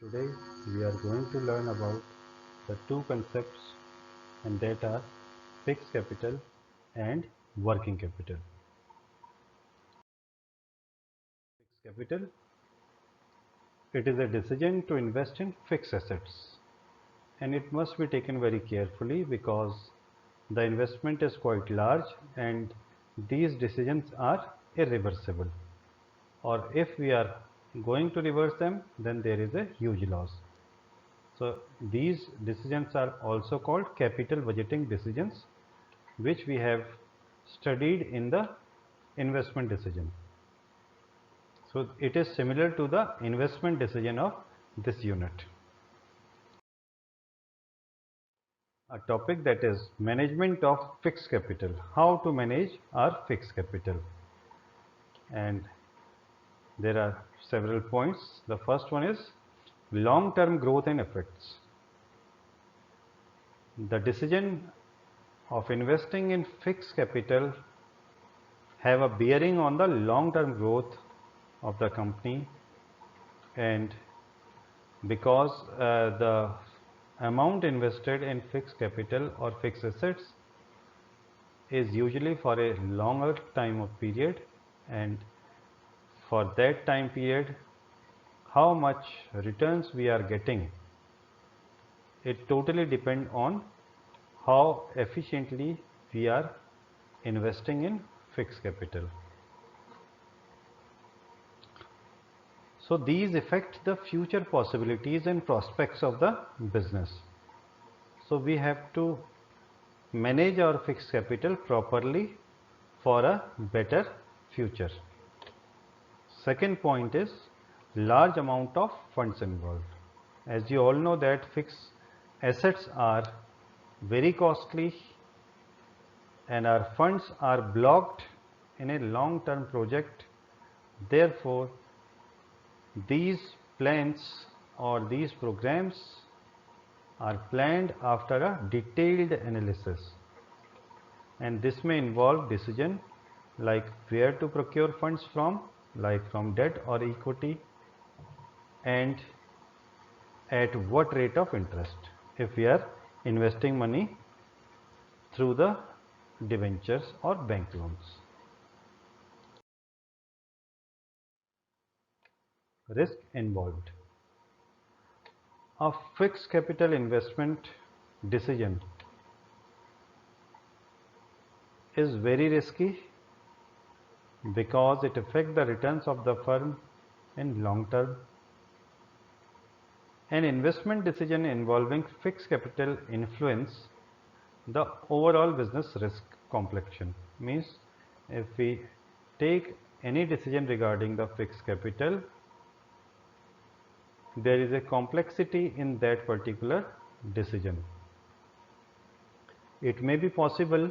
Today we are going to learn about the two concepts, and that are fixed capital and working capital. Fixed capital, it is a decision to invest in fixed assets, and it must be taken very carefully because the investment is quite large and these decisions are irreversible, or if we are going to reverse them, then there is a huge loss. So these decisions are also called capital budgeting decisions, which we have studied in the investment decision. So it is similar to the investment decision of this unit. A topic, that is management of fixed capital, how to manage our fixed capital. And there are several points. The first one is long-term growth and effects. The decision of investing in fixed capital have a bearing on the long-term growth of the company, and because the amount invested in fixed capital or fixed assets is usually for a longer time of period, and for that time period how much returns we are getting, it totally depends on how efficiently we are investing in fixed capital. So these affect the future possibilities and prospects of the business. So we have to manage our fixed capital properly for a better future. Second point is large amount of funds involved. As you all know that fixed assets are very costly and our funds are blocked in a long term project. Therefore, these plans or these programs are planned after a detailed analysis, and this may involve decision like where to procure funds from, like from debt or equity, and at what rate of interest if we are investing money through the debentures or bank loans. Risk involved. A fixed capital investment decision is very risky because it affects the returns of the firm in long term. An investment decision involving fixed capital influence the overall business risk complexion. Means if we take any decision regarding the fixed capital, there is a complexity in that particular decision. It may be possible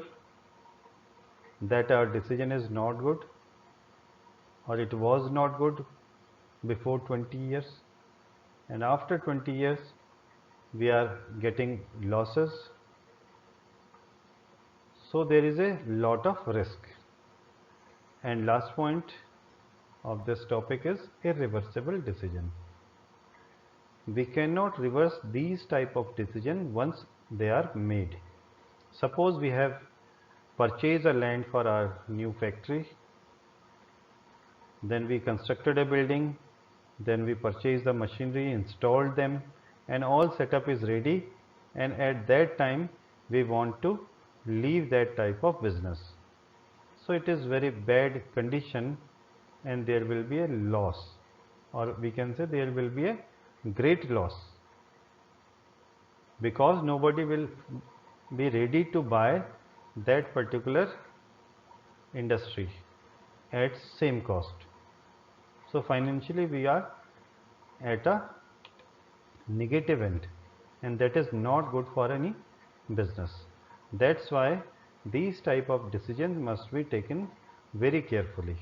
that our decision is not good, or it was not good before 20 years, and after 20 years we are getting losses. So there is a lot of risk. And last point of this topic is irreversible decision. We cannot reverse these type of decision once they are made. Suppose we have purchased a land for our new factory, then we constructed a building, then we purchased the machinery, installed them, and all setup is ready, and at that time we want to leave that type of business. So it is very bad condition and there will be a loss, or we can say there will be a great loss, because nobody will be ready to buy that particular industry at same cost. So financially we are at a negative end, and that is not good for any business. That's why these type of decisions must be taken very carefully.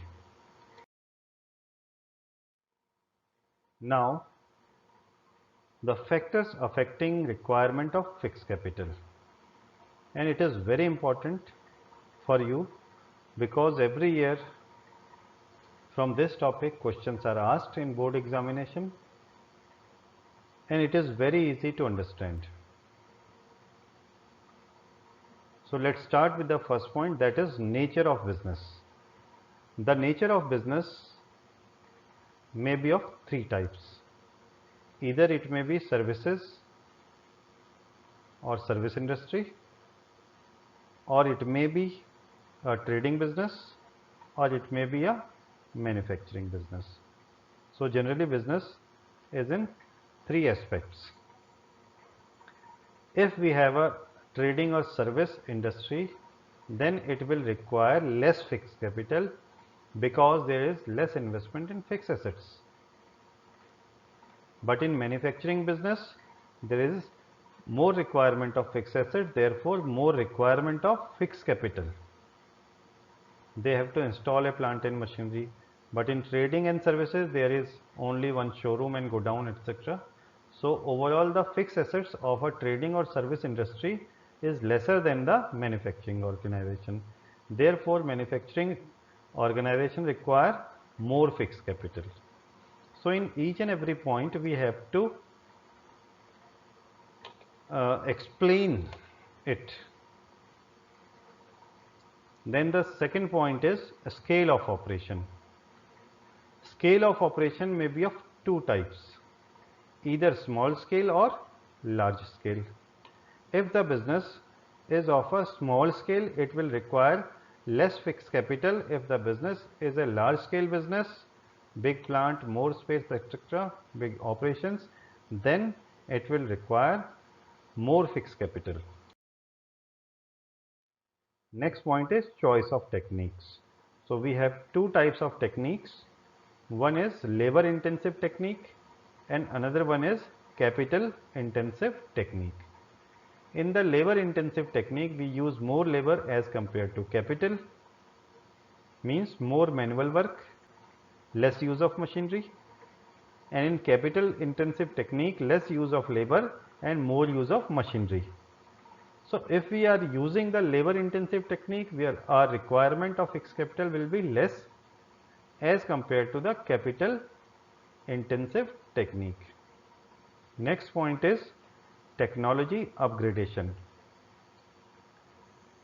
Now, the factors affecting requirement of fixed capital, and it is very important for you because every year from this topic questions are asked in board examination. and it is very easy to understand. So let's start with the first point, that is nature of business. The nature of business may be of three types. Either it may be services or service industry, or it may be a trading business, or it may be a manufacturing business. So generally business is in three aspects. If we have a trading or service industry, then it will require less fixed capital because there is less investment in fixed assets. But in manufacturing business, there is more requirement of fixed assets, therefore more requirement of fixed capital. They have to install a plant and machinery. But in trading and services, there is only one showroom and godown, etc. So overall the fixed assets of a trading or service industry is lesser than the manufacturing organization. Therefore manufacturing organization require more fixed capital. So in each and every point we have to explain it. Then the second point is a scale of operation. Scale of operation may be of two types, either small scale or large scale. If the business is of a small scale, it will require less fixed capital. If the business is a large scale business, big plant, more space, etc., big operations, then it will require more fixed capital. Next point is choice of techniques. So we have two types of techniques. One is labor intensive technique and another one is capital intensive technique. In the labor intensive technique, we use more labor as compared to capital, means more manual work, less use of machinery, and in capital intensive technique, less use of labor and more use of machinery. So if we are using the labor intensive technique, our requirement of fixed capital will be less as compared to the capital intensive technique. Next point is technology upgradation.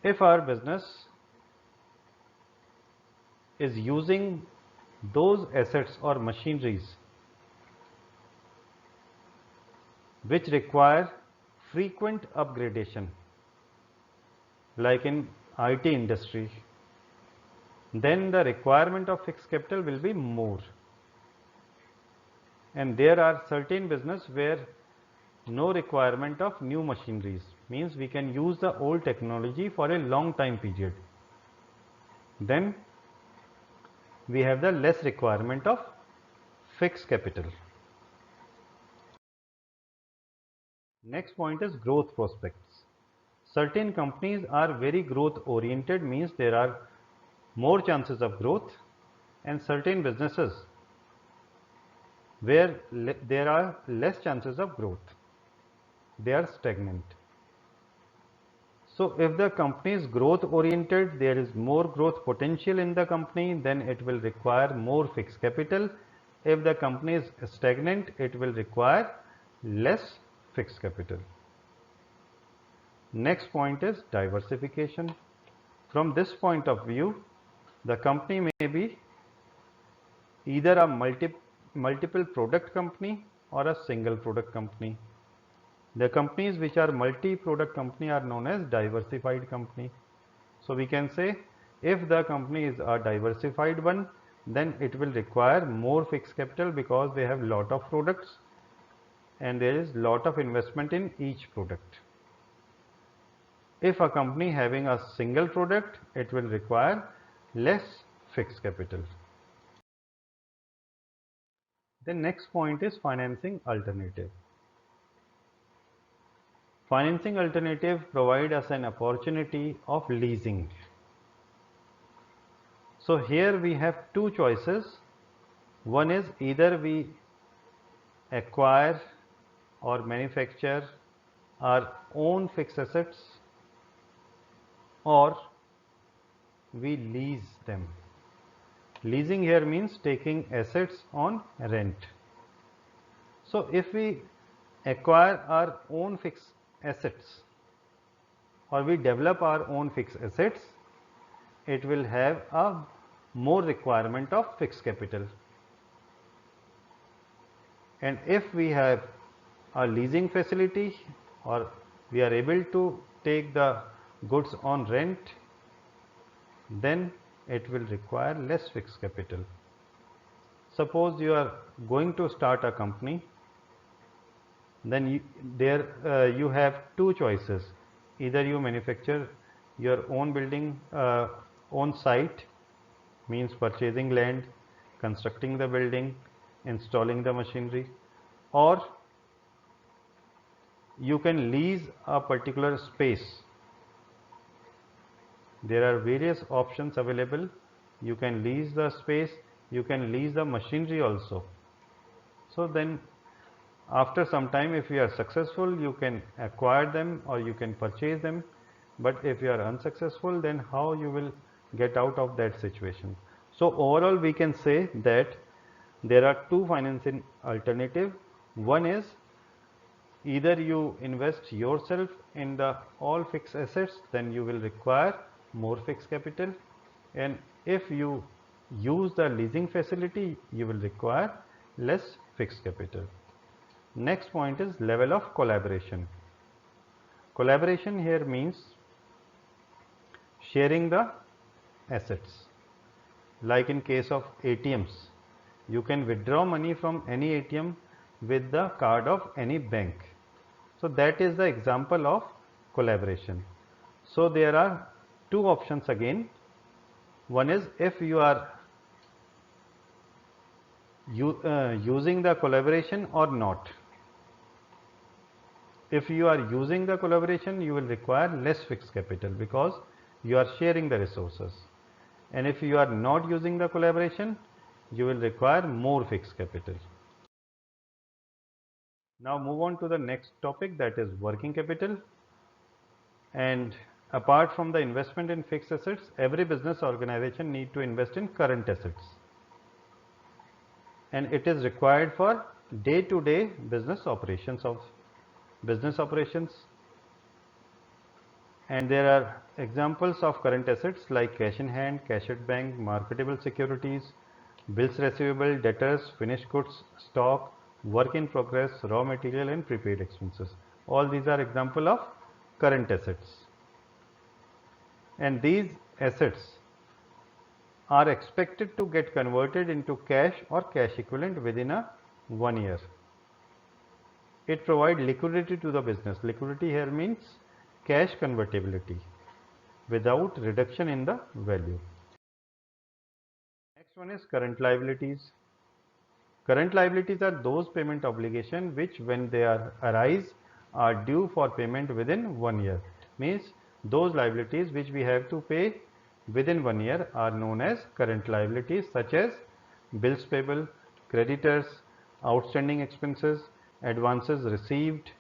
If our business is using those assets or machineries which require frequent upgradation, like in IT industry, then the requirement of fixed capital will be more. And there are certain business where no requirement of new machineries, means we can use the old technology for a long time period. Then we have the less requirement of fixed capital. Next point is growth prospects. Certain companies are very growth oriented, means there are more chances of growth, and certain businesses where there are less chances of growth, they are stagnant. So if the company is growth oriented, there is more growth potential in the company, then it will require more fixed capital. If the company is stagnant, it will require less fixed capital. Next point is diversification. From this point of view, the company may be either a multiple product company or a single product company. The companies which are multi-product company are known as diversified company. So we can say if the company is a diversified one, then it will require more fixed capital because they have lot of products and there is lot of investment in each product. If a company having a single product, it will require less fixed capital. The next point is financing alternative. Financing alternative provide us an opportunity of leasing. So here we have two choices. One is either we acquire or manufacture our own fixed assets or we lease them. Leasing here means taking assets on rent. So if we acquire our own fixed assets or we develop our own fixed assets, it will have a more requirement of fixed capital. And if we have a leasing facility or we are able to take the goods on rent, then it will require less fixed capital. Suppose you are going to start a company, then you have two choices. Either you manufacture your own building, own site, means purchasing land, constructing the building, installing the machinery, or you can lease a particular space. There are various options available. You can lease the space, you can lease the machinery also. So then after some time, if you are successful, you can acquire them or you can purchase them. But if you are unsuccessful, then how you will get out of that situation? So overall we can say that there are two financing alternatives. One is either you invest yourself in the all fixed assets, then you will require more fixed capital, and if you use the leasing facility, you will require less fixed capital. Next point is level of collaboration. Collaboration here means sharing the assets. Like in case of ATMs, you can withdraw money from any ATM with the card of any bank. So that is the example of collaboration. So there are two options again. One is if you are using the collaboration or not. If you are using the collaboration, you will require less fixed capital because you are sharing the resources. And if you are not using the collaboration, you will require more fixed capital. Now move on to the next topic, that is working capital. And apart from the investment in fixed assets, every business organization need to invest in current assets. And it is required for day-to-day business operations. And there are examples of current assets like cash in hand, cash at bank, marketable securities, bills receivable, debtors, finished goods, stock, work in progress, raw material and prepaid expenses. All these are example of current assets. And these assets are expected to get converted into cash or cash equivalent within a 1 year. It provides liquidity to the business. Liquidity here means cash convertibility without reduction in the value. Next one is current liabilities. Current liabilities are those payment obligations which when they arise are due for payment within 1 year. Means those liabilities which we have to pay within 1 year are known as current liabilities, such as bills payable, creditors, outstanding expenses, advances received.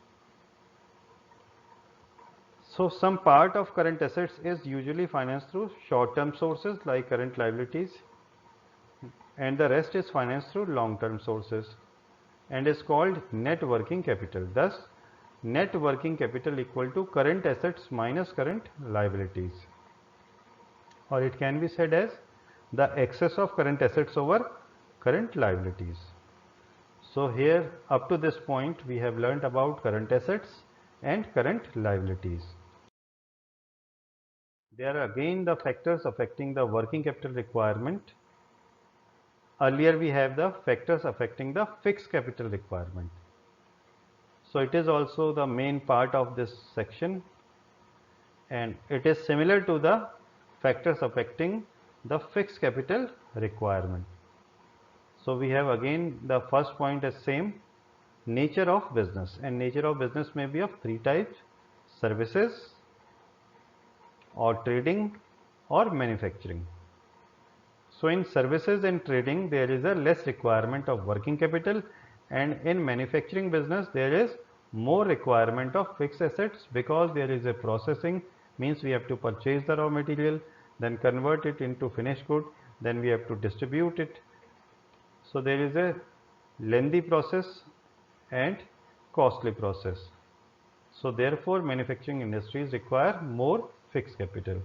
So some part of current assets is usually financed through short-term sources like current liabilities, and the rest is financed through long-term sources and is called net working capital. Thus, net working capital equal to current assets minus current liabilities, or it can be said as the excess of current assets over current liabilities. So here up to this point we have learnt about current assets and current liabilities. There are again the factors affecting the working capital requirement. Earlier we have the factors affecting the fixed capital requirement. So it is also the main part of this section, and it is similar to the factors affecting the fixed capital requirement. So we have again the first point is same, nature of business, and nature of business may be of three types: services or trading or manufacturing. So in services and trading there is a less requirement of working capital, and in manufacturing business there is more requirement of fixed assets because there is a processing, means we have to purchase the raw material, then convert it into finished good, then we have to distribute it. So there is a lengthy process and costly process. So therefore, manufacturing industries require more fixed capital.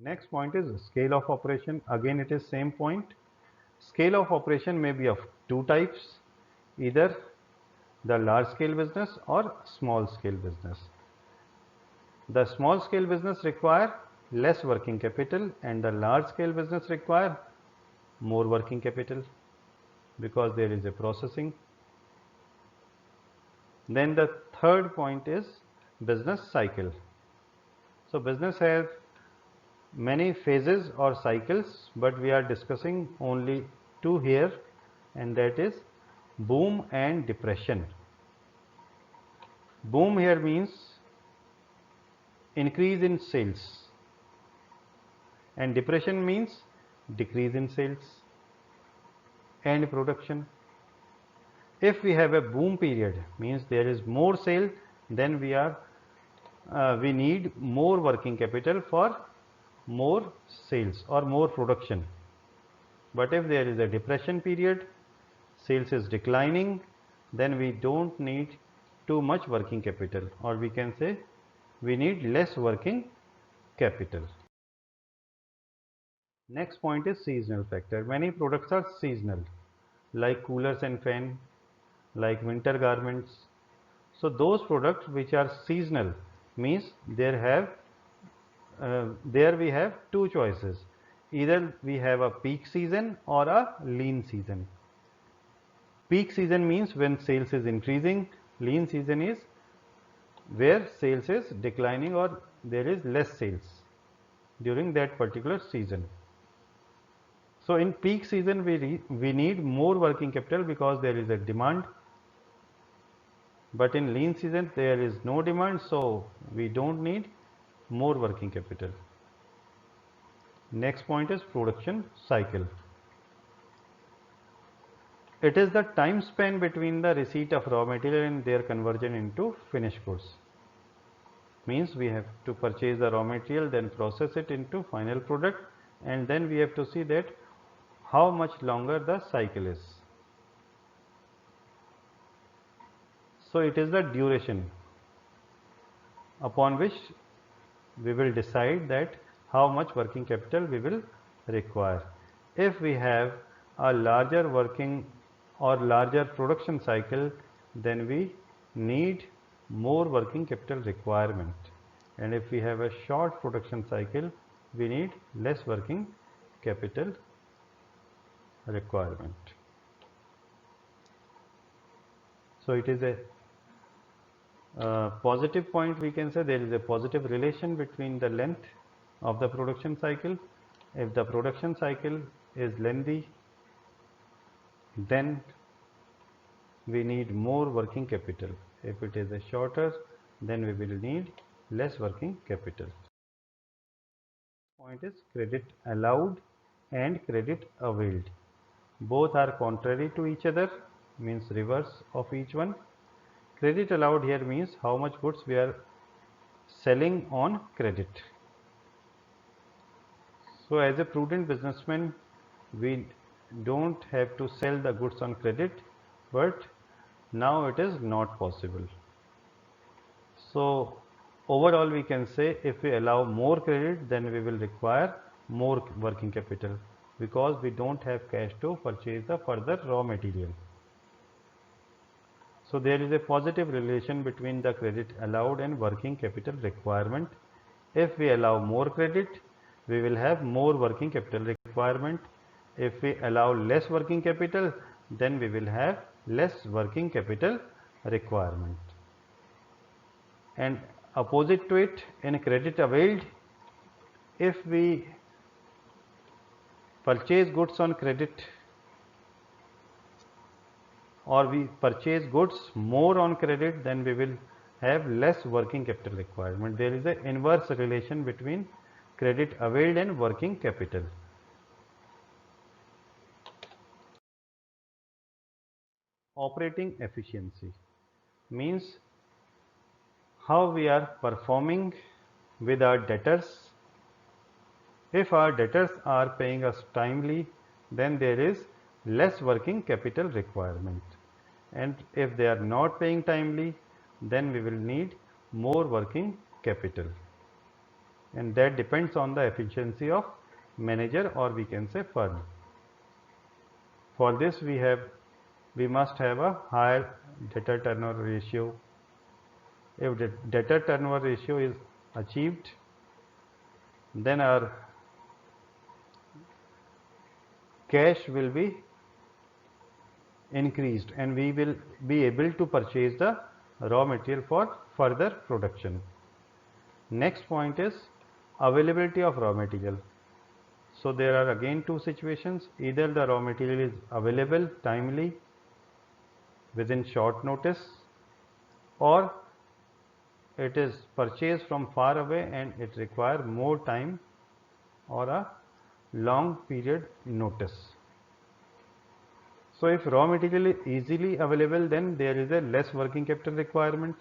Next point is scale of operation. Again, it is same point. Scale of operation may be of two types, either the large scale business or small scale business. The small scale business require less working capital and the large scale business require more working capital because there is a processing. Then the third point is business cycle. So business has many phases or cycles, but we are discussing only two here, and that is boom and depression. Boom here means increase in sales and depression means decrease in sales and production. If we have a boom period, means there is more sale, then we need more working capital for more sales or more production. But if there is a depression period, sales is declining, then we don't need too much working capital, or we can say we need less working capital. Next point is seasonal factor. Many products are seasonal, like coolers and fan, like winter garments. So those products which are seasonal means there we have two choices. Either we have a peak season or a lean season. Peak season means when sales is increasing, lean season is where sales is declining or there is less sales during that particular season. So in peak season we need more working capital because there is a demand, but in lean season there is no demand, so we don't need more working capital. Next point is production cycle. It is the time span between the receipt of raw material and their conversion into finished goods. Means we have to purchase the raw material, then process it into final product, and then we have to see that how much longer the cycle is. So it is the duration upon which we will decide that how much working capital we will require. If we have a larger working or larger production cycle, then we need more working capital requirement, and if we have a short production cycle, we need less working capital requirement. So it is a positive point. We can say there is a positive relation between the length of the production cycle. If the production cycle is lengthy, then we need more working capital. If it is a shorter, then we will need less working capital. Point is credit allowed and credit availed. Both are contrary to each other, means reverse of each one. Credit allowed here means how much goods we are selling on credit. So as a prudent businessman, we don't have to sell the goods on credit, but now it is not possible. So overall we can say if we allow more credit, then we will require more working capital because we don't have cash to purchase the further raw material. So there is a positive relation between the credit allowed and working capital requirement. If we allow more credit, we will have more working capital requirement. If we allow less working capital, then we will have less working capital requirement. And opposite to it, in credit availed, if we purchase goods on credit or we purchase goods more on credit, then we will have less working capital requirement. There is an inverse relation between credit availed and working capital. Operating efficiency means how we are performing with our debtors. If our debtors are paying us timely, then there is less working capital requirement, and if they are not paying timely, then we will need more working capital, and that depends on the efficiency of manager, or we can say firm. For this we must have a higher debtor turnover ratio. If the debtor turnover ratio is achieved, then our cash will be increased and we will be able to purchase the raw material for further production. Next point is availability of raw material. So there are again two situations: either the raw material is available timely within short notice, or it is purchased from far away and it requires more time or a long period notice. So if raw material is easily available, then there is a less working capital requirement.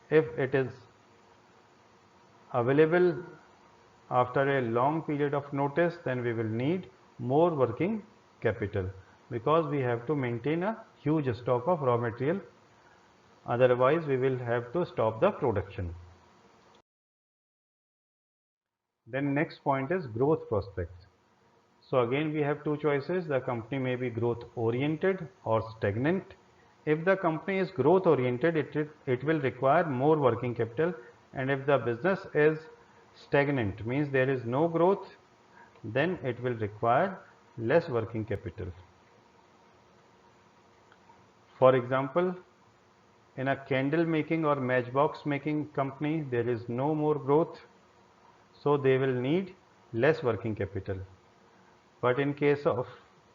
If it is available after a long period of notice, then we will need more working capital, because we have to maintain a huge stock of raw material, otherwise we will have to stop the production. Then next point is growth prospects. So again we have two choices: the company may be growth oriented or stagnant. If the company is growth oriented, it will require more working capital, and if the business is stagnant, means there is no growth, then it will require less working capital. For example, in a candle making or matchbox making company, there is no more growth, so they will need less working capital. But in case of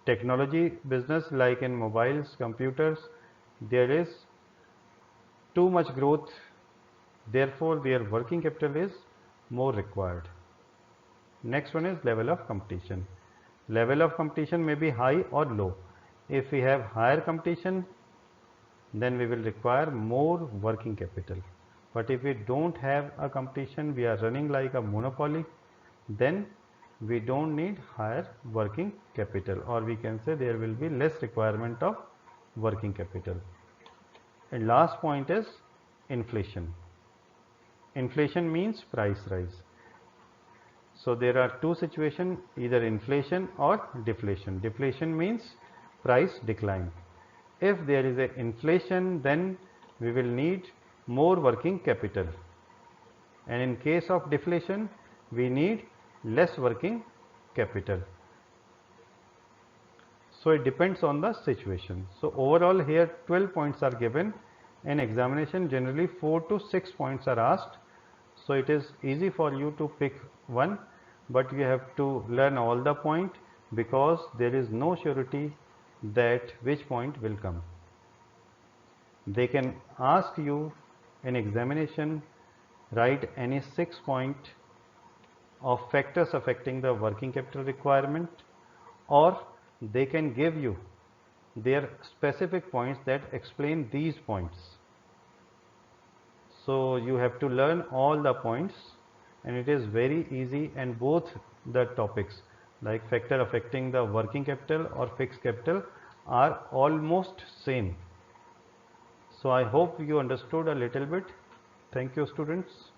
technology business, like in mobiles, computers, there is too much growth, therefore their working capital is more required. Next one is level of competition. Level of competition may be high or low. If we have higher competition, then we will require more working capital. But if we don't have a competition, we are running like a monopoly, then we don't need higher working capital, or we can say there will be less requirement of working capital. And last point is inflation. Inflation means price rise. So there are two situations, either inflation or deflation. Deflation means price decline. If there is a inflation, then we will need more working capital, and in case of deflation we need less working capital. So it depends on the situation. So overall here 12 points are given. In examination generally 4 to 6 points are asked, so it is easy for you to pick one, but you have to learn all the point, because there is no surety that which point will come. They can ask you in examination, write any 6 point of factors affecting the working capital requirement, or they can give you their specific points that explain these points. So you have to learn all the points, and it is very easy, and both the topics like factor affecting the working capital or fixed capital are almost same. So I hope you understood a little bit. Thank you, students.